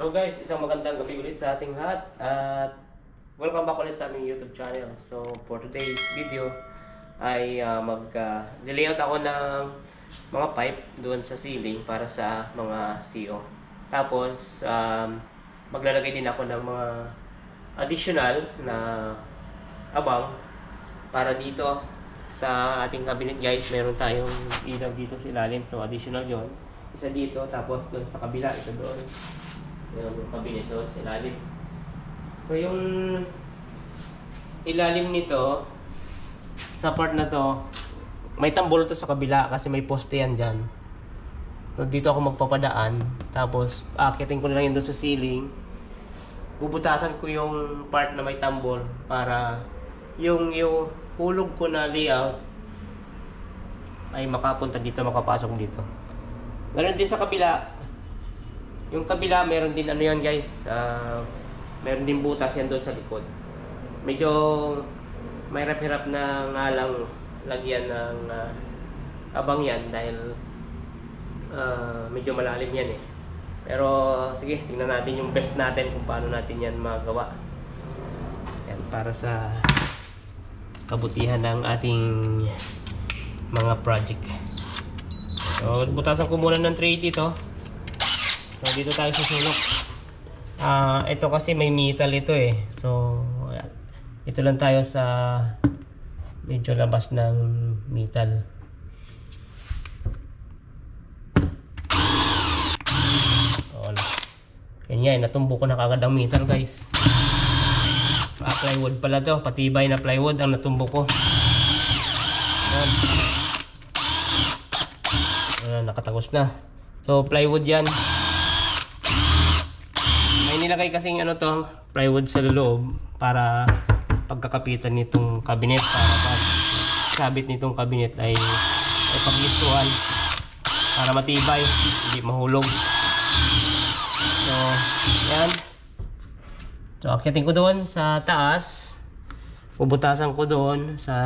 So guys, isang magandang gabi ulit sa ating lahat at welcome back ulit sa aming YouTube channel. So for today's video ay mag-layout ako ng mga pipe doon sa ceiling para sa mga CO. Tapos maglalagay din ako ng mga additional na abang para dito sa ating cabinet guys. Meron tayong ilaw dito sa ilalim, so additional yon. Isa dito, tapos doon sa kabila, isa doon. Yung cabinet doon sa ilalim. So yung ilalim nito, sa part na to, may tambol to sa kabila kasi may poste yan dyan. So dito ako magpapadaan, tapos akitin ko na lang yun doon sa ceiling. Bubutasan ko yung part na may tambol para yung hulog ko na layout ay makapunta dito, makapasok dito. Meron din sa kabila. Yung kabila, meron din ano yan guys, meron din butas yan doon sa likod. Medyo may hirap na nga lang lagyan ng abang yan dahil medyo malalim yan eh. Pero sige, tingnan natin yung best natin kung paano natin yan magawa. Yan, para sa kabutihan ng ating mga project. So, butasan ko muna ng 380 to. So dito tayo susulok. Ito kasi may metal ito eh. So ito lang tayo sa medyo labas ng metal. Yan, natumbo ko na kagad ang metal guys. Plywood pala to, patibay na plywood ang natumbo ko. Nakatagos na. So plywood yan. Nilagay kasing ano to, plywood sa loob para pagkakapitan nitong cabinet, para pag sabit nitong cabinet ay paggistuhan para matibay, hindi mahulog. So yan. So akyatin ko doon sa taas, bubutasan ko doon sa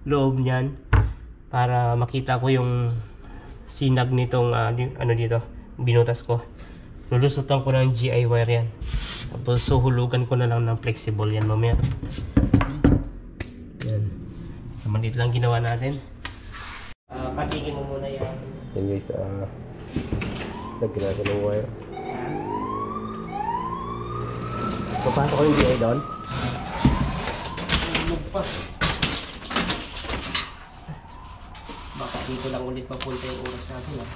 loob niyan para makita ko yung sinag nitong ano dito, binutas ko. Lulusutan ko ng GI wire yan. Tapos suhulugan ko na lang ng flexible yan mamaya. Yan. Naman dito lang ginawa natin. Patikin mo muna yan. Yan guys, lagyan natin ng wire. Papasok ko yung GI doon. Hulog pa. Baka dito lang ulit mapunta yung oras natin ha.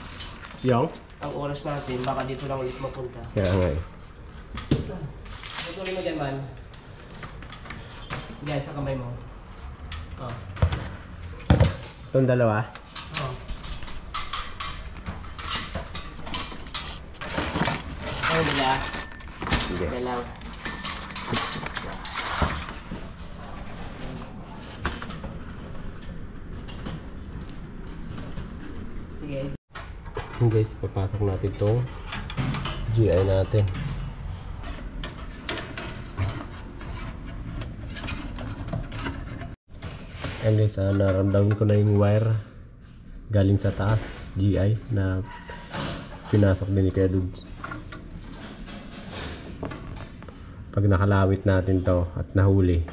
Yung? Ang oras natin, baka dito lang ulit mapunta. Kaya nga eh. Tuloy mo dyan man. Diyan sa kamay mo. Oh. Itong dalawa? Oh. Ano nila? Sige. Dalaw. Sige. Guys, papasok natin itong GI natin. And guys, naramdaman ko na yung wire galing sa taas, GI, na pinasok din ni Kuya Dudes. Pag nakalawit natin to at nahuli.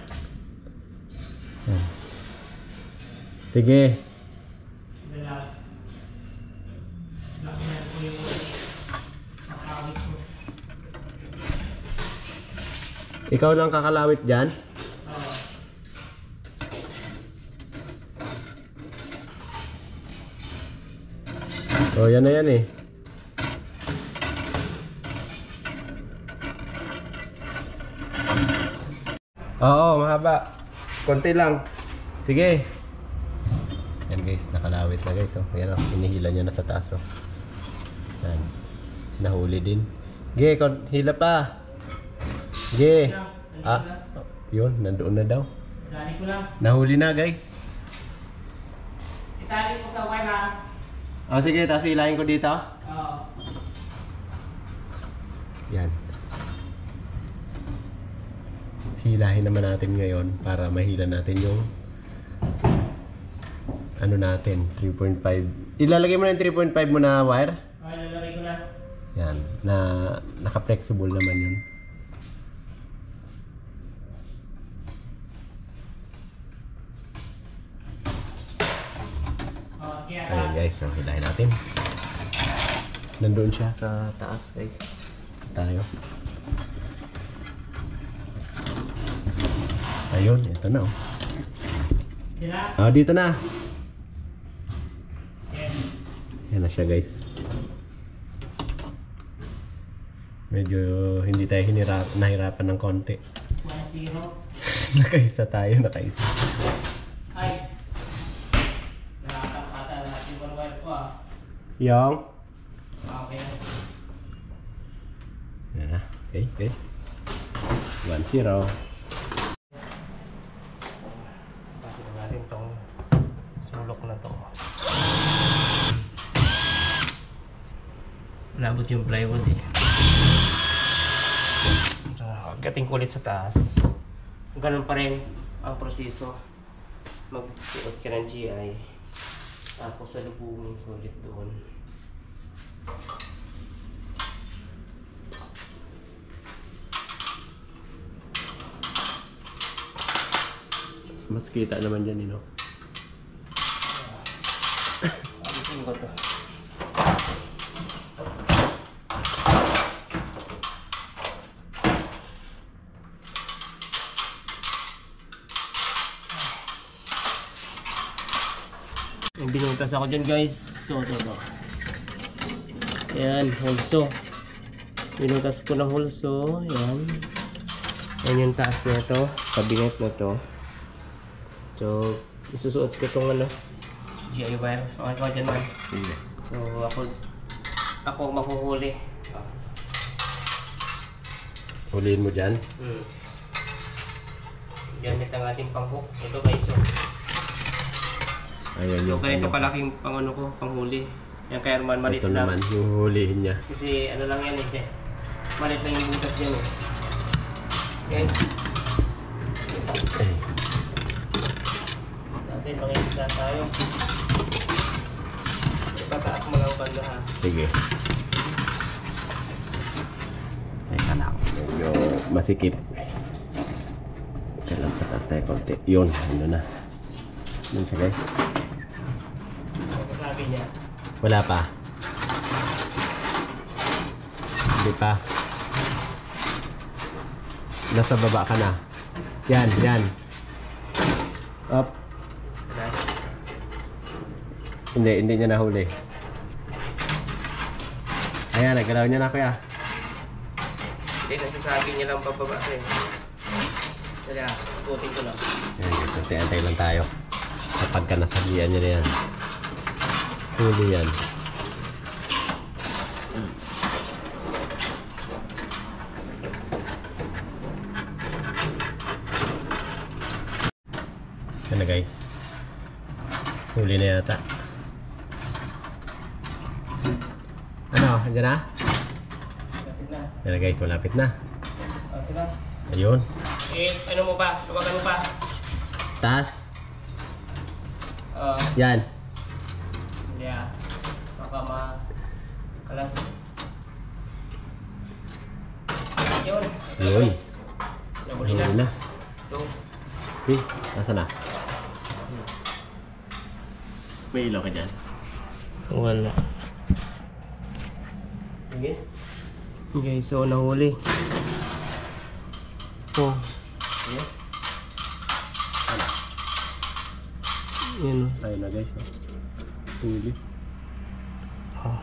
Sige. Ikaw lang kakalawit dyan? Oh, yan na yan eh. Oo, mahaba. Konti lang. Sige. Yan guys, nakalawit na guys. Oh. Yan o, hinihila niya na sa taas. Oh. Yan. Nahuli din. Sige, hila pa. Sige. Yun, nandoon na daw. Itali ko lang. Nahuli na guys. Itali ko sa wire ha. Oh, sige, tapos hilahin ko dito. Oo. Yan. Hilahin naman natin ngayon para mahila natin yung ano natin, 3.5. Ilalagay mo na yung 3.5 mo na wire? Okay, lalagay ko na. Yan, naka-flexible naman yun. Ayan guys, ang hilahin natin. Nandun siya sa taas guys. Tayo. Ayun, ito na oh. Dito na. Yan na siya guys. Medyo hindi tayo nahirapan ng konti. Nakaisa tayo, nakaisa. Ay! Nakakapata natin yung wire ko ah. Yung? Okay. Yan na. Okay guys. 1-0. Tapos na natin itong sulok na to. Labot yung plywood eh. Gating kulit sa taas. Ganun pa rin ang proseso. Magsuot ka ng GI. Tapos sa lubungin ko ulit doon. Mas kita naman dyan, no? Alisin ko to. May binuntas ako dyan guys. Ito. Ayan, hulso. Binuntas ko ng hulso. Ayan. Ayan yung taas na ito. Cabinet na to. So, isusuot ko itong GI wire. Okay ka dyan man. So, ako mahuhuli. Huliin mo dyan. Gamit ang ating pang-hook. Ito guys. Ayan So, yung ganito kalaking panghuli. Yan kaya naman malit ito lang. naman, yung hulihin niya. Kasi ano lang yan eh. Malit lang yung butas dyan eh. Okay. Natin, makikita tayo. Ipataas mo lang banda ha. Sige. Teka lang. Medyo masikip. Kailan pataas tayo konti. Yun, ano na. Yun siya guys. Sabi niya. Wala pa. Hindi pa. Nasa baba ka na. Yan. Up. Hindi niya nahuli. Ayan, nagalaw niya na kuya. Hindi, nasasabi niya lang pababa eh. Kaya, putin ko lang. Ayan, antay lang tayo. Kapag ka nasabihan niya na yan. Huli yan. Yan na guys. Huli na yata. Ano? Andiyan na? Lapit na. Yan na guys, malapit na. Okay na. Ayun. Ano mo pa? Tawagan mo pa. Taas. Uh, Yan. Yeah. Baka makalas. Yun. Yun. Nahuli Huli na. na. Ito. Eh, nasa na? May ilaw ka dyan. Wala. Sige. Okay, so nahuli. Oh. Sige. Yun. Ayun na guys. Huli. Oh.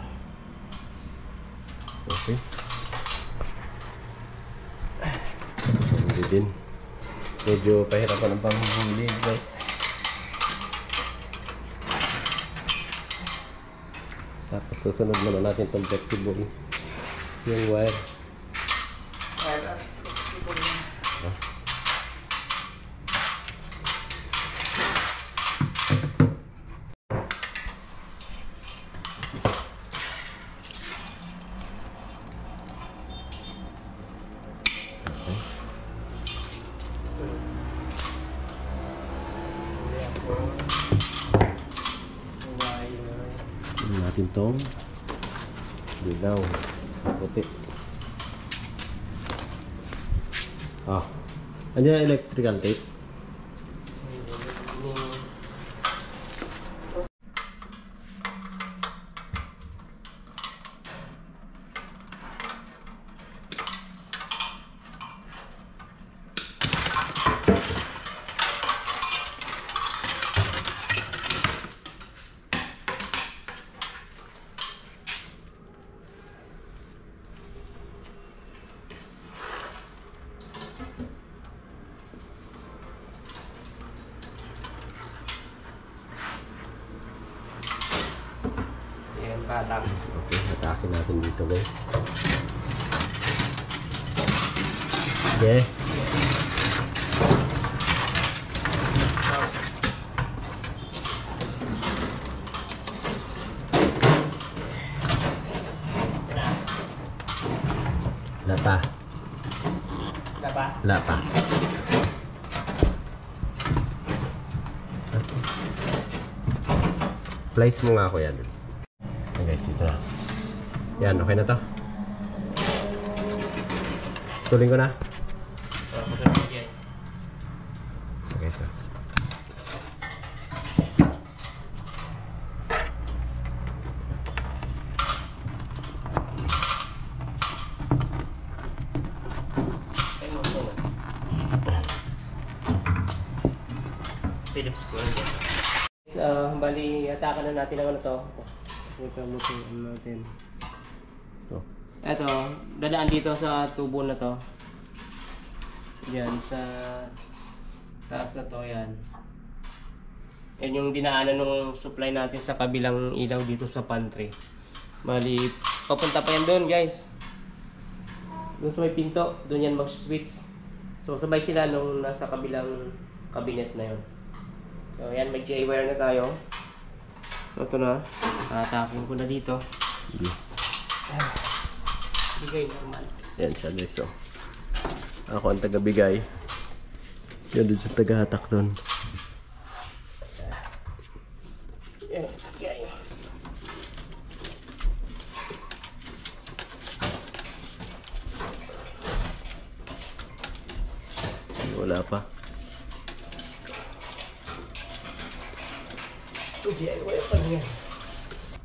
Okay. Huli din. Medyo pahirapan ang panghuli guys. Tapos susunod muna natin itong flexible. Yung wire. Natin tong dilaw. Puti. Oh. Ano yung electrical tape? Patak. Okay, hatakin natin dito guys. Okay. Lapa. Lapa? Lapa. Place mo nga ako yan. Okay guys, ito na. Yan, okay na to. Tuloy ko na. So guys, Philips ko. Bali, atakan na natin ang ano to. Ito, lutuin natin. Ito, dadaan dito sa tubo na to. Yan, sa taas na to, yan. Yan yung dinaanan ng supply natin sa kabilang ilaw dito sa pantry. Bali, papunta pa yan doon guys. Doon sa may pinto, doon yan mag-switch. So, sabay sila nung nasa kabilang cabinet na yun. So, yan, may J-wire na tayo. Ito na, tatakin ko na dito. Bigay normal. yan siya guys, oh. Ako ang taga-bigay. Yan doon siya taga-hatak doon. Yan, bigay. Wala pa. J-wire pa yan.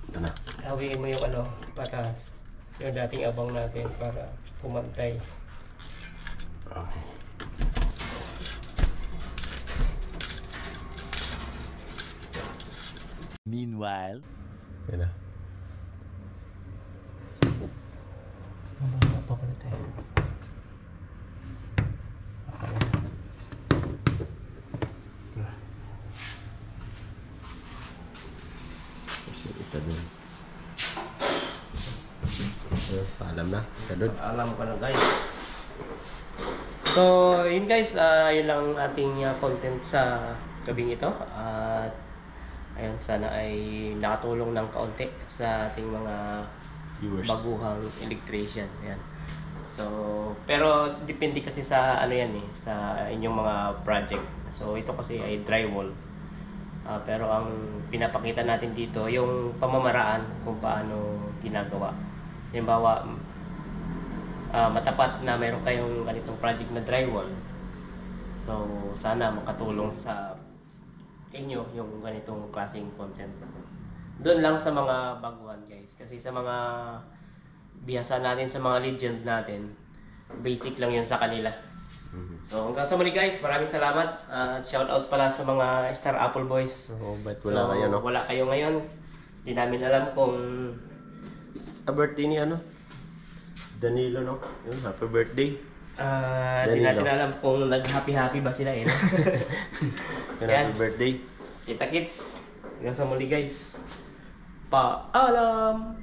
Ito na. Hawiin mo yung ano, patas. Yung dating abang natin para pumantay. Okay. Meanwhile, Yan na. Papalit tayo. Isa dun. Paalam na. Isa dun. Alam ko na guys. So, yun guys, yun lang ating content sa gabing ito. At ayun, sana ay nakatulong ng kaunti sa ating mga Viewers. baguhang electrician. Yan. So, pero depende kasi sa ano yan sa inyong mga project. So, ito kasi ay drywall. Pero ang pinapakita natin dito, yung pamamaraan kung paano ginagawa. Halimbawa, matapat na meron kayong ganitong project na drywall. So, sana makatulong sa inyo yung ganitong klaseng content. Doon lang sa mga baguhan guys. Kasi sa mga bihasa natin, sa mga legend natin, basic lang yun sa kanila. So hanggang sa muli guys, maraming salamat. Shout out pala sa mga Star Apple Boys. Ba't wala kayo, no? Wala kayo ngayon. Hindi namin alam kung birthday ni ano? Danilo, no? Yun, happy birthday. hindi natin alam kung nag-happy-happy ba sila no? Happy birthday. Kita kits. Hanggang sa muli guys. Paalam!